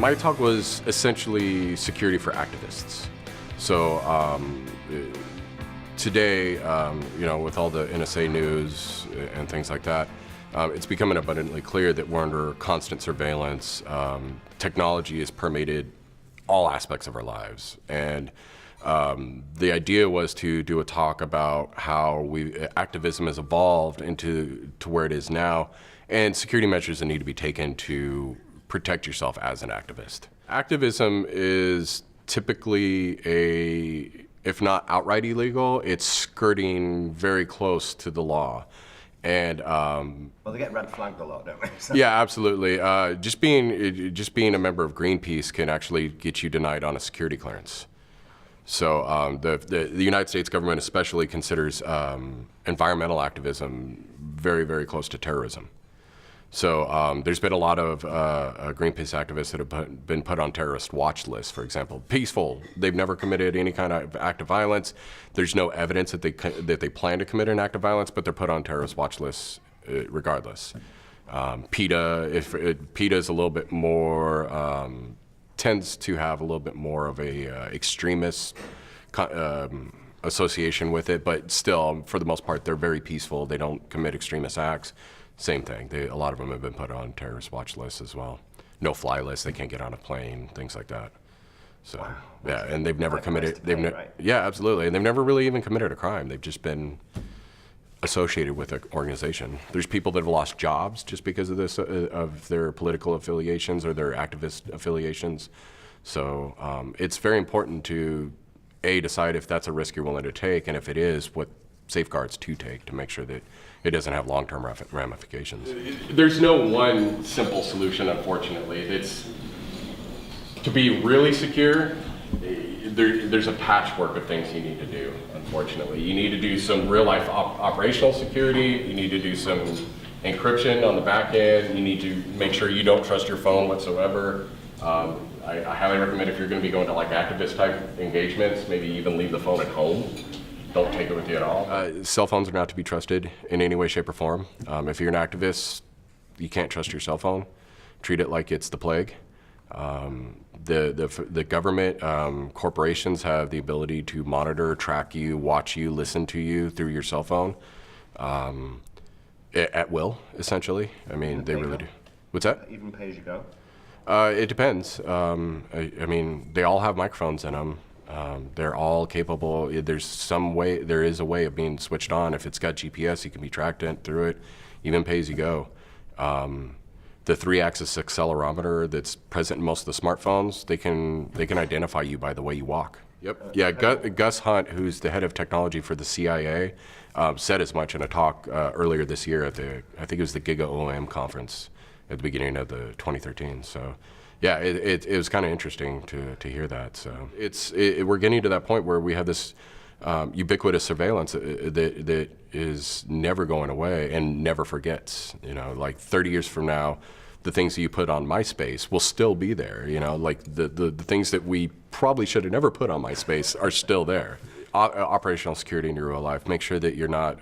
My talk was essentially security for activists. So today, with all the NSA news and things like that, it's becoming abundantly clear that we're under constant surveillance. Technology has permeated all aspects of our lives. And the idea was to do a talk about how activism has evolved into where it is now, and security measures that need to be taken to protect yourself as an activist. Activism is typically if not outright illegal, it's skirting very close to the law. And well, they get red flagged a lot, don't they? So. Yeah, absolutely. Just being a member of Greenpeace can actually get you denied on a security clearance. So the United States government especially considers environmental activism very, very close to terrorism. So there's been a lot of Greenpeace activists that have been put on terrorist watch lists, for example. Peaceful. They've never committed any kind of act of violence. There's no evidence that they plan to commit an act of violence, but they're put on terrorist watch lists regardless. PETA, PETA is a little bit more, tends to have a little bit more of a extremist association with it, but still, for the most part, they're very peaceful. They don't commit extremist acts. Same thing. A lot of them have been put on terrorist watch lists as well. No-fly lists. They can't get on a plane. Things like that. So wow. Yeah, and they've never committed. Right? Yeah, absolutely. And they've never really even committed a crime. They've just been associated with an organization. There's people that have lost jobs just because of this, of their political affiliations or their activist affiliations. So it's very important to decide if that's a risk you're willing to take, and if it is, what safeguards to take to make sure that it doesn't have long-term ramifications. There's no one simple solution, unfortunately. It's to be really secure. There's a patchwork of things you need to do, unfortunately. You need to do some real-life operational security. You need to do some encryption on the back end. You need to make sure you don't trust your phone whatsoever. I highly recommend, if you're going to be going to like activist-type engagements, maybe even leave the phone at home. Don't take it with you at all. Cell phones are not to be trusted in any way, shape, or form. If you're an activist, you can't trust your cell phone. Treat it like it's the plague. The government, corporations have the ability to monitor, track you, watch you, listen to you through your cell phone at will, essentially. I mean, they really do. What's that? Even pay as you go? It depends. I mean, they all have microphones in them. They're all capable. There is a way of being switched on. If it's got GPS, you can be tracked through it, even pay as you go. The 3-axis accelerometer that's present in most of the smartphones, they can identify you by the way you walk. Yep. Yeah, Gus Hunt, who's the head of technology for the CIA, said as much in a talk earlier this year at I think it was the GigaOM conference at the beginning of the 2013. So. Yeah, it was kind of interesting to hear that. So we're getting to that point where we have this ubiquitous surveillance that is never going away and never forgets. You know, like 30 years from now, the things that you put on MySpace will still be there. You know, like the things that we probably should have never put on MySpace are still there. Operational security in your real life. Make sure that you're not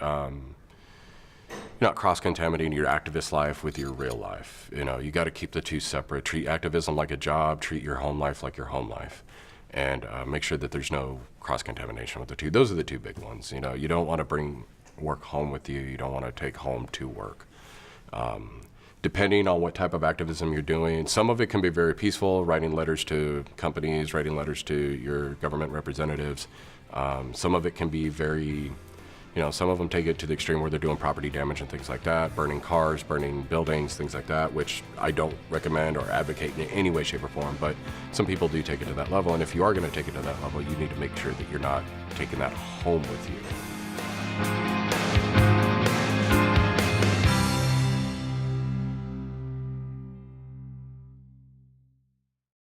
cross-contaminating your activist life with your real life. You know, you got to keep the two separate. Treat activism like a job, treat your home life like your home life, and make sure that there's no cross-contamination with the two. Those are the two big ones. You know, you don't want to bring work home with you. You don't want to take home to work. Depending on what type of activism you're doing, some of it can be very peaceful, writing letters to companies, writing letters to your government representatives. Some of it can be very, some of them take it to the extreme where they're doing property damage and things like that, burning cars, burning buildings, things like that, which I don't recommend or advocate in any way, shape, or form, but some people do take it to that level, and if you are going to take it to that level, you need to make sure that you're not taking that home with you.